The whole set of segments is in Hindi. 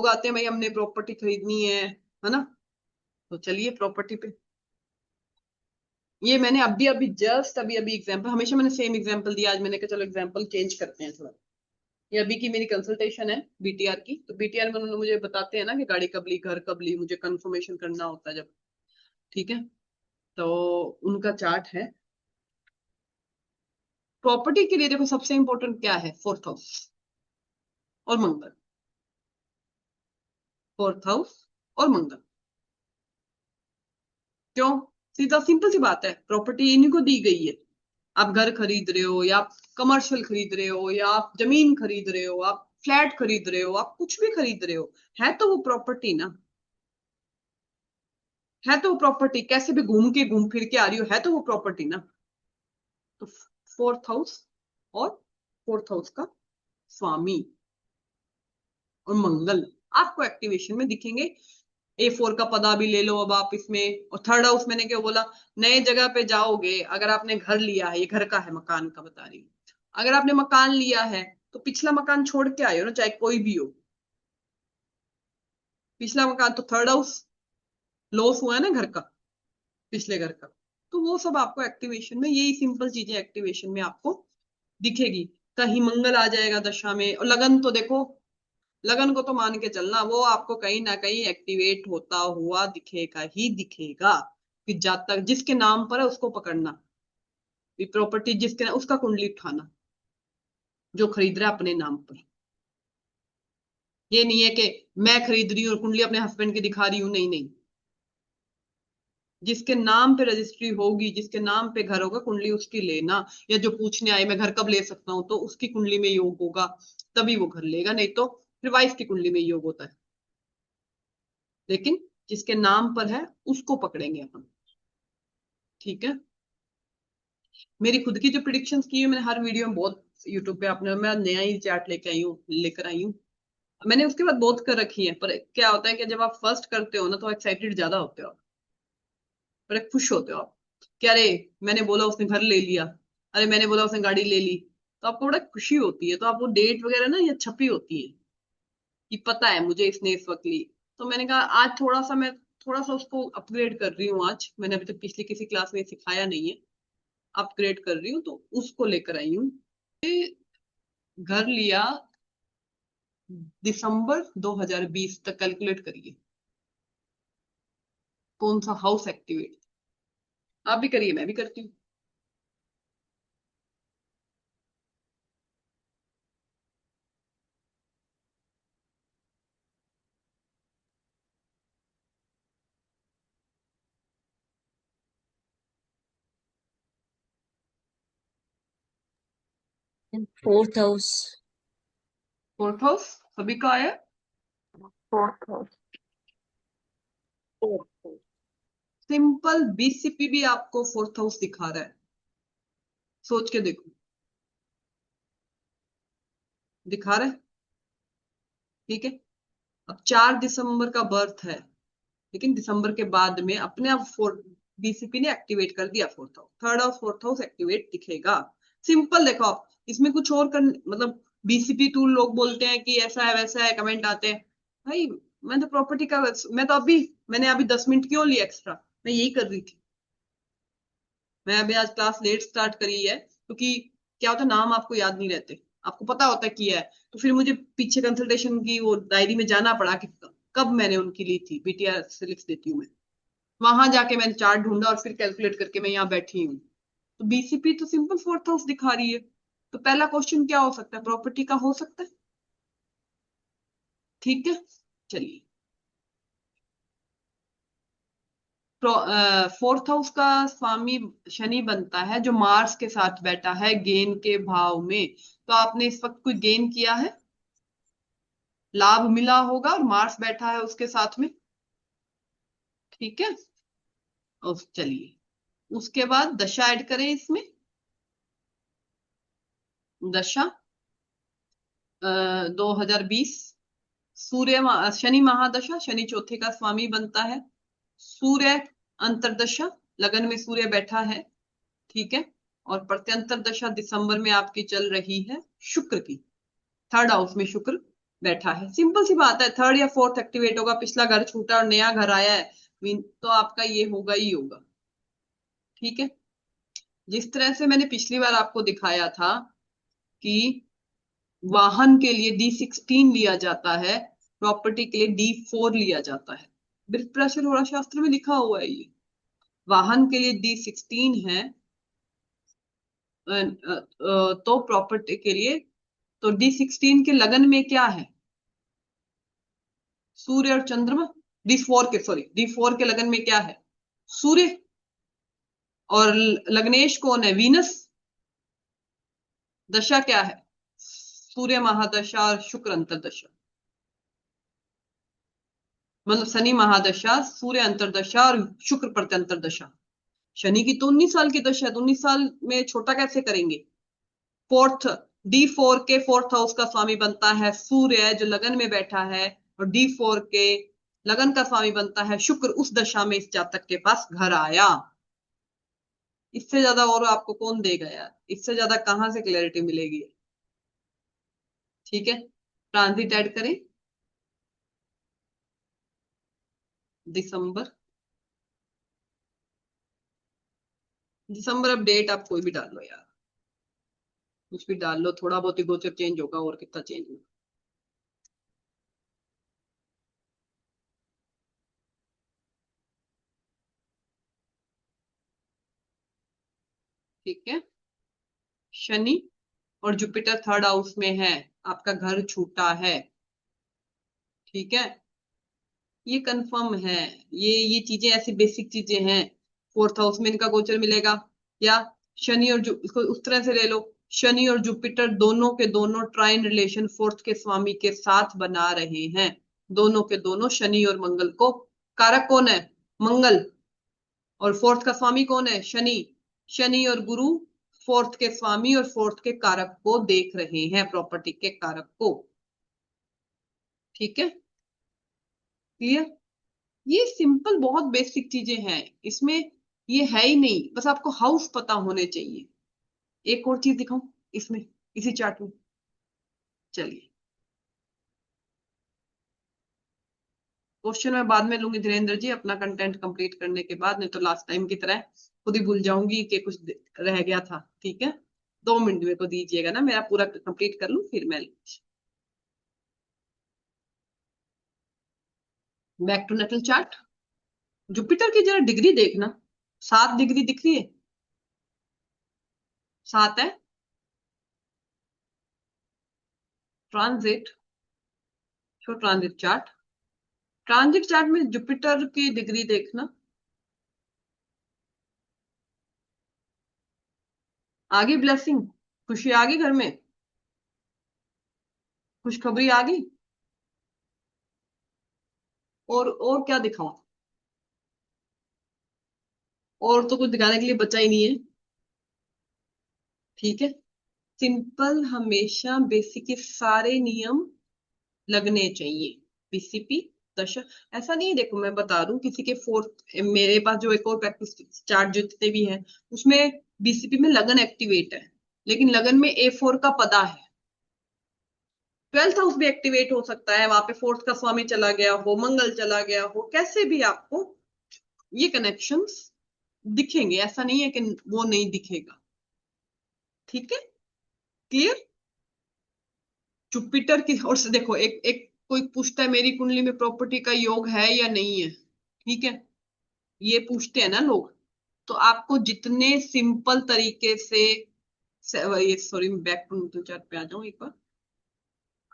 लोग आते हैं भाई हमने प्रॉपर्टी खरीदनी है ना। तो चलिए प्रॉपर्टी पे, ये मैंने अभी अभी जस्ट अभी अभी एग्जांपल, हमेशा मैंने सेम एग्जांपल दिया, आज मैंने कहा चलो एग्जांपल चेंज करते हैं थोड़ा। ये अभी की मेरी कंसल्टेशन है बीटीआर की, तो बीटीआर में उन्होंने मुझे बताते हैं ना कि गाड़ी कब ली, घर कब ली, मुझे कंफर्मेशन करना होता है जब, ठीक है। तो उनका चार्ट है प्रॉपर्टी के लिए। देखो सबसे इंपॉर्टेंट क्या है, फोर्थ हाउस और मंगल। फोर्थ हाउस और मंगल, क्यों? सीधा सिंपल सी बात है, प्रॉपर्टी इन्हीं को दी गई है। आप घर खरीद रहे हो, या आप कमर्शियल खरीद रहे हो, या आप जमीन खरीद रहे हो, आप फ्लैट खरीद रहे हो, आप कुछ भी खरीद रहे हो, है तो वो प्रॉपर्टी ना। है तो वो प्रॉपर्टी, कैसे भी घूम फिर के आ रही हो, है तो वो प्रॉपर्टी ना। तो फोर्थ हाउस और फोर्थ हाउस का स्वामी और मंगल आपको एक्टिवेशन में दिखेंगे। A4 का पदा भी ले लो अब आप इसमें। और थर्ड हाउस मैंने क्या बोला, नए जगह पे जाओगे, अगर आपने घर लिया है, ये घर का है, मकान का बता रही हूँ। अगर आपने मकान लिया है तो पिछला मकान छोड़ के आए हो ना, चाहे कोई भी हो। पिछला मकान तो थर्ड हाउस, लॉस हुआ है ना घर का, पिछले घर का। तो वो सब आपको एक्टिवेशन में, यही सिंपल चीजें एक्टिवेशन में आपको दिखेगी। कहीं मंगल आ जाएगा दशा में। और लगन तो देखो, लगन को तो मान के चलना, वो आपको कहीं ना कहीं एक्टिवेट होता हुआ दिखेगा ही दिखेगा। कि जब तक जिसके नाम पर है उसको पकड़ना, प्रॉपर्टी जिसके उसका कुंडली उठाना, जो खरीद रहा है अपने नाम पर। ये नहीं है कि मैं खरीद रही हूँ और कुंडली अपने हस्बैंड की दिखा रही हूँ, नहीं नहीं। जिसके नाम पे रजिस्ट्री होगी, जिसके नाम पे घर होगा, कुंडली उसकी लेना। या जो पूछने आए मैं घर कब ले सकता हूँ, तो उसकी कुंडली में योग होगा तभी वो घर लेगा, नहीं तो फिर वाइफ की कुंडली में योग होता है। लेकिन जिसके नाम पर है उसको पकड़ेंगे अपन, ठीक है। मेरी खुद की जो प्रिडिक्शंस की है मैंने हर वीडियो में, बहुत यूट्यूब पे अपने मैं नया ही चार्ट लेकर आई हूँ। मैंने उसके बाद बहुत कर रखी है, पर क्या होता है कि जब आप फर्स्ट करते हो ना तो एक्साइटेड ज्यादा होते हो आप, पर खुश होते हो आप कि अरे मैंने बोला उसने घर ले लिया, अरे मैंने बोला उसने गाड़ी ले ली। तो आपको बड़ा खुशी होती है, तो आप वो डेट वगैरह ना ये छपी होती है कि पता है मुझे इसने इस वक्त ली। तो मैंने कहा आज थोड़ा सा मैं, थोड़ा सा उसको अपग्रेड कर रही हूँ। आज मैंने अभी तक पिछली किसी क्लास में सिखाया नहीं है, अपग्रेड कर रही हूँ, तो उसको लेकर आई हूँ। घर लिया दिसंबर 2020 तक, कैलकुलेट करिए कौन सा हाउस एक्टिवेट। आप भी करिए, मैं भी करती हूँ। Fourth house. फोर्थ हाउस सभी का है। Fourth house. सिंपल बीसीपी भी आपको फोर्थ हाउस दिखा रहा है, सोच के देखो, दिखा रहा है, ठीक है। अब 4 दिसंबर का बर्थ है, लेकिन दिसंबर के बाद में अपने आप फोर्थ, बीसीपी ने एक्टिवेट कर दिया fourth house. Third house fourth house activate दिखेगा। सिंपल देखो आप, इसमें कुछ और कर, मतलब बीसीपी टूल लोग बोलते हैं कि ऐसा है वैसा है, कमेंट आते हैं भाई। मैं तो प्रॉपर्टी का, मैं तो अभी, मैंने अभी 10 मिनट क्यों लिया एक्स्ट्रा, मैं यही कर रही थी। मैं अभी आज क्लास लेट स्टार्ट करी है क्योंकि क्या होता है, नाम आपको याद नहीं रहते, आपको पता होता है किया है, तो फिर मुझे पीछे कंसल्टेशन की वो डायरी में जाना पड़ा कि कब मैंने उनकी ली थी। बीटीआर से लिख देती हूँ मैं, वहां जाके मैंने चार्ट ढूंढा और फिर कैलकुलेट करके मैं यहाँ बैठी हूँ। तो बीसीपी तो सिंपल फोर्थ हाउस दिखा रही है। तो पहला क्वेश्चन क्या हो सकता है, प्रॉपर्टी का हो सकता है, ठीक है। चलिए, फोर्थ हाउस का स्वामी शनि बनता है, जो मार्स के साथ बैठा है गेन के भाव में। तो आपने इस वक्त कोई गेन किया है, लाभ मिला होगा, और मार्स बैठा है उसके साथ में, ठीक है। और चलिए उसके बाद दशा ऐड करें इसमें। दशा 2020 शनि महादशा, शनि चौथे का स्वामी बनता है। सूर्य अंतरदशा, लगन में सूर्य बैठा है, ठीक है। और प्रत्यंतर दशा दिसंबर में आपकी चल रही है शुक्र की, थर्ड हाउस में शुक्र, बैठा है। सिंपल सी बात है, थर्ड या फोर्थ एक्टिवेट होगा, पिछला घर छूटा और नया घर आया है, तो आपका ये होगा ही होगा। ठीक है, जिस तरह से मैंने पिछली बार आपको दिखाया था कि वाहन के लिए D16 लिया जाता है, प्रॉपर्टी के लिए D4 लिया जाता है। वृत्तप्राचर शास्त्र में लिखा हुआ है ये। वाहन के लिए D16 है, तो प्रॉपर्टी के लिए, तो D16 के लगन में क्या है? सूर्य और चंद्रमा। D4 के लगन में क्या है? सूर्य। और लग्नेश कौन है? वीनस। दशा क्या है? सूर्य महादशा और शुक्र अंतरदशा, मतलब शनि महादशा, सूर्य अंतरदशा और शुक्र प्रत्यंतर दशा। शनि की तो 19 साल की दशा है, तो 19 साल में छोटा कैसे करेंगे? फोर्थ, D4 के फोर्थ हाउस का स्वामी बनता है सूर्य, जो लगन में बैठा है, और D4 के लगन का स्वामी बनता है शुक्र। उस दशा में इस जातक के पास घर आया। इससे ज्यादा और आपको कौन देगा यार? इससे ज्यादा कहां से क्लैरिटी मिलेगी? ठीक है, ट्रांजिट ऐड करें। दिसंबर, दिसंबर। अब डेट आप कोई भी डाल लो यार, कुछ भी डाल लो, थोड़ा बहुत ही गोचर चेंज होगा, और कितना चेंज होगा। ठीक है, शनि और जुपिटर थर्ड हाउस में है, आपका घर छूटा है। ठीक है, ये कंफर्म है। ये चीजें ऐसी बेसिक चीजें हैं। फोर्थ हाउस में इनका गोचर मिलेगा, या शनि और इसको उस तरह से ले लो, शनि और जुपिटर दोनों के दोनों ट्राइन रिलेशन फोर्थ के स्वामी के साथ बना रहे हैं। दोनों के दोनों शनि और मंगल को, कारक कौन है? मंगल। और फोर्थ का स्वामी कौन है? शनि। शनि और गुरु फोर्थ के स्वामी और फोर्थ के कारक को देख रहे हैं, प्रॉपर्टी के कारक को। ठीक है, क्लियर? ये सिंपल बहुत बेसिक चीजें हैं, इसमें ये है ही नहीं, बस आपको हाउस पता होने चाहिए। एक और चीज दिखाऊं इसमें, इसी चार्ट में? चलिए, क्वेश्चन मैं बाद में लूंगी धीरेन्द्र जी, अपना कंटेंट कंप्लीट करने के बाद, नहीं तो लास्ट टाइम की तरह खुद ही भूल जाऊंगी कि कुछ रह गया था। ठीक है, 2 मिनट मेरे को दीजिएगा ना, मेरा पूरा कंप्लीट कर लूं, फिर मैं back to natal chart. Jupiter की जरा डिग्री देखना, 7 डिग्री दिख रही है? 7 है। Transit, show transit chart. Transit chart में जुपिटर की डिग्री देखना। आगे ब्लेसिंग, खुशी आ गई घर में, खुशखबरी आ गई। और क्या दिखाऊं? और तो कुछ दिखाने के लिए बचा ही नहीं है। ठीक है, सिंपल, हमेशा बेसिक के सारे नियम लगने चाहिए। बीसीपी दशा, ऐसा नहीं है, देखो मैं बता दूं, किसी के फोर्थ, मेरे पास जो एक और प्रैक्टिस चार्ट जितने भी हैं, उसमें बीसीपी में लगन एक्टिवेट है, लेकिन लगन में A4 का पदा है। 12th हाउस भी एक्टिवेट हो सकता है, वहां पे फोर्थ का स्वामी चला गया हो, मंगल चला गया हो, कैसे भी आपको ये कनेक्शंस दिखेंगे, ऐसा नहीं है कि वो नहीं दिखेगा। ठीक है, क्लियर? जुपिटर की और से देखो, एक एक कोई पूछता है मेरी कुंडली में प्रॉपर्टी का योग है या नहीं है, ठीक है, ये पूछते हैं ना लोग, तो आपको जितने सिंपल तरीके से, ये सॉरी, बैक टू चार्ट पे आ जाऊं एक बार।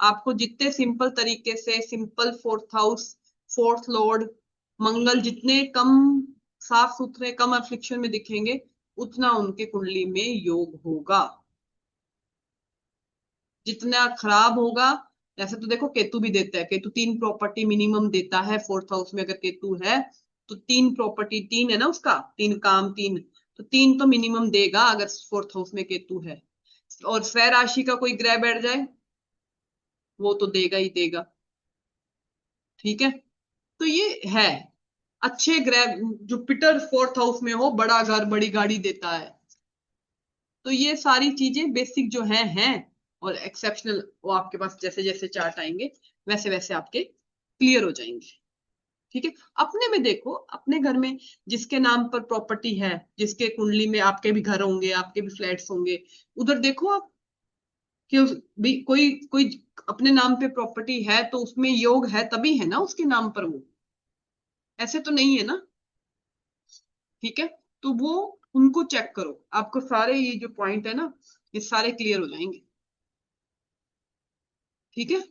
आपको जितने सिंपल तरीके से, simple fourth house, fourth lord, Mangal जितने कम साफ सुथरे, कम अफ्लिक्शन में दिखेंगे, उतना उनके कुंडली में योग होगा। जितना खराब होगा, जैसे तो देखो केतु भी देता है, केतु 3 प्रॉपर्टी मिनिमम देता है फोर्थ हाउस में, अगर केतु है तो 3 प्रॉपर्टी, 3 है ना उसका, 3 काम 3, तो 3 तो मिनिमम देगा अगर फोर्थ हाउस में केतु है। और स्वय राशि का कोई ग्रह बैठ जाए, वो तो देगा ही देगा। ठीक है, तो ये है, अच्छे ग्रह, जुपिटर फोर्थ हाउस में हो, बड़ा घर बड़ी गाड़ी देता है। तो ये सारी चीजें बेसिक जो हैं हैं, और एक्सेप्शनल वो आपके पास जैसे जैसे चार्ट आएंगे वैसे वैसे आपके क्लियर हो जाएंगे। ठीक है, अपने में देखो, अपने घर में जिसके नाम पर प्रॉपर्टी है, जिसके कुंडली में आपके भी घर होंगे, आपके भी फ्लैट्स होंगे, उधर देखो आप कि भी कोई कोई अपने नाम पे प्रॉपर्टी है तो उसमें योग है तभी है ना उसके नाम पर वो, ऐसे तो नहीं है ना। ठीक है, तो वो उनको चेक करो, आपको सारे ये जो पॉइंट है ना ये सारे क्लियर हो जाएंगे। ठीक है।